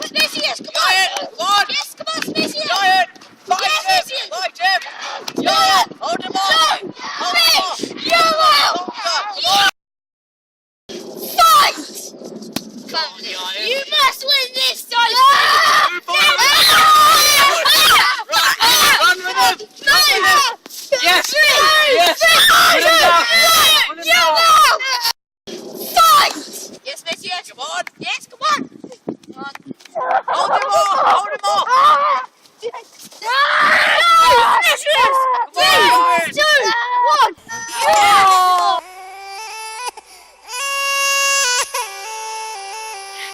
Snesius, come on! Yes, come on, Snesius! Yes, Snesius! Hold him on! Fight! You must win this time! Run with him! Yes! Fight! Yes, Snesius! Come on! Yes, come on! Hold him on!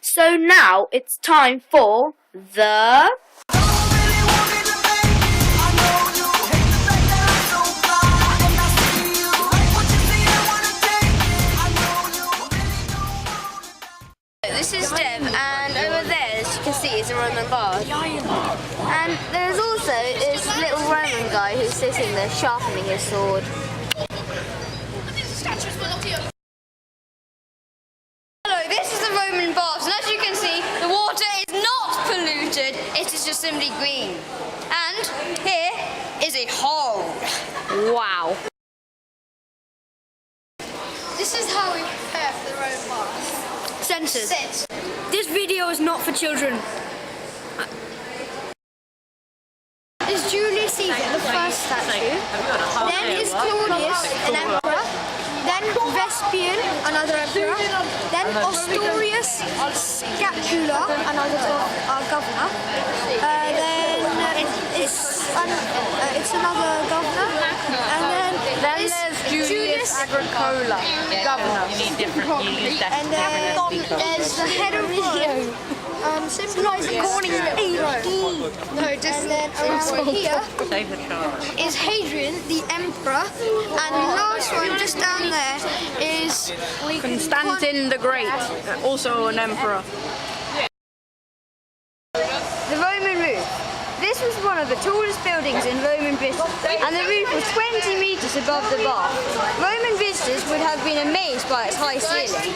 So now it's time for the... This is Dev, and over there, as you can see, is a Roman bard. And there's also this little Roman guy who's sitting there sharpening his sword. Hello, this is the Roman bath, and as you can see, the water is not polluted, it is just simply green. And here is a hole. Wow. This is how we prepare for the Roman bath. Censors. This video is not for children. Is Julius Caesar the first statue? Then is Claudius an emperor? Then Vespasian, another emperor? Then Ostorius Scapula, another governor? Then it's another governor? And then there's Julius Agricola, governor. And then there's the head of Rome, symbolising hero. No, just then around here is Hadrian, the emperor, and the last one just down there is Constantine the Great, also an emperor. the Roman roof. This was one of the tallest buildings in Roman Britain, and the roof was 20 metres above the bath. Roman visitors would have been amazed by its high ceiling.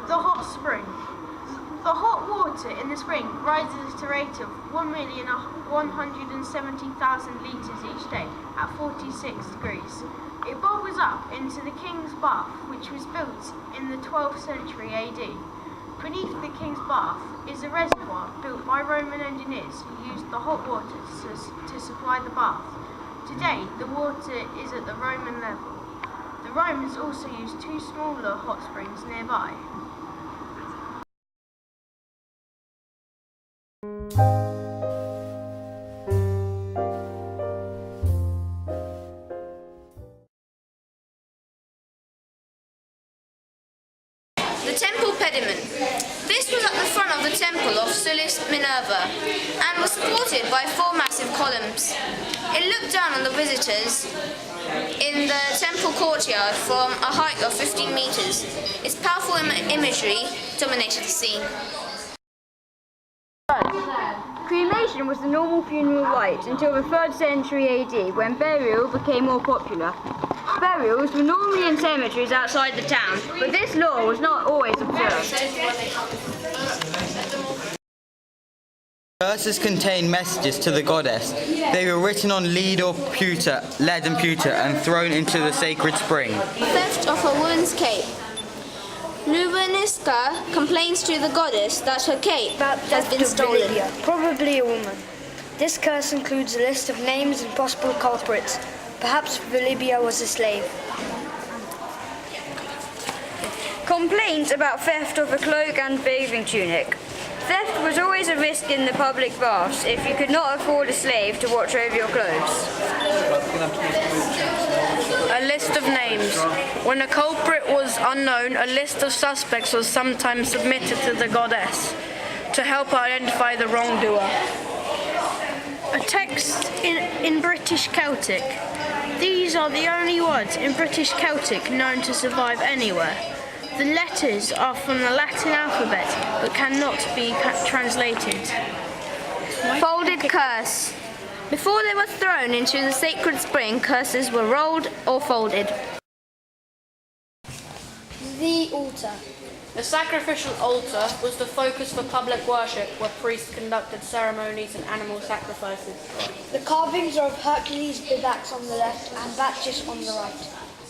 The hot spring. The hot water in the spring rises at a rate of 1,170,000 litres each day at 46 degrees. It bubbles up into the King's Bath, which was built in the 12th century AD. Beneath the King's Bath is a reservoir built by Roman engineers who used the hot water to supply the bath. Today, the water is at the Roman level. The Romans also used two smaller hot springs nearby. The temple pediment. This was at the front of the temple of Sulis Minerva and was supported by four massive columns. It looked down on the visitors in the temple courtyard from a height of 15 metres. Its powerful imagery dominated the scene. Cremation was the normal funeral rite until the 3rd century AD, when burial became more popular. Burials were normally in cemeteries outside the town, but this law was not always observed. Verses contained messages to the goddess. They were written on lead and pewter, and thrown into the sacred spring. Theft of a woman's cape. Nubaniska complains to the goddess that her cape has been stolen. Probably a woman. This curse includes a list of names and possible culprits. Perhaps Volibia was a slave. Complaints about theft of a cloak and bathing tunic. Theft was always a risk in the public baths if you could not afford a slave to watch over your clothes. A list of names. When a culprit was unknown, a list of suspects was sometimes submitted to the goddess to help identify the wrongdoer. A text in British Celtic. These are the only words in British Celtic known to survive anywhere. The letters are from the Latin alphabet but cannot be translated. Folded curse. Before they were thrown into the sacred spring, curses were rolled or folded. The altar. The sacrificial altar was the focus for public worship where priests conducted ceremonies and animal sacrifices. The carvings are of Hercules Bivax on the left and Bacchus on the right.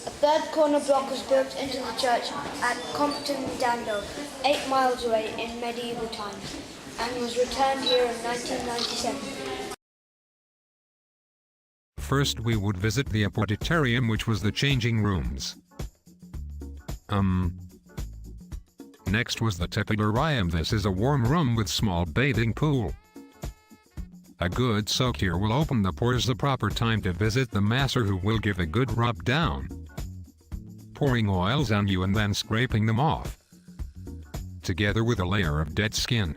A third corner block was built into the church at Compton Dando, 8 miles away in medieval times, and was returned here in 1997. First we would visit the Apoditorium, which was the changing rooms. Next was the Tepidarium. This is a warm room with small bathing pool. A good soak here will open the pores. The proper time to visit the masser, who will give a good rub down, pouring oils on you and then scraping them off, together with a layer of dead skin.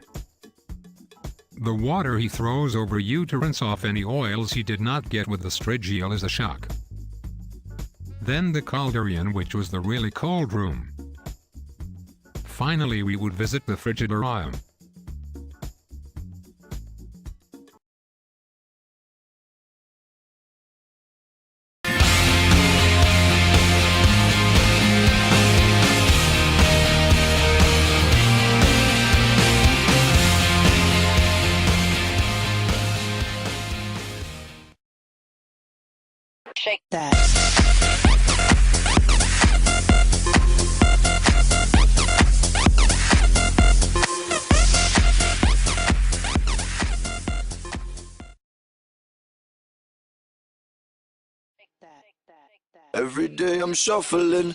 The water he throws over you to rinse off any oils he did not get with the Strigial is a shock. Then the Caldarium, which was the really cold room. Finally we would visit the Frigidarium. Shake that. Every day I'm shuffling,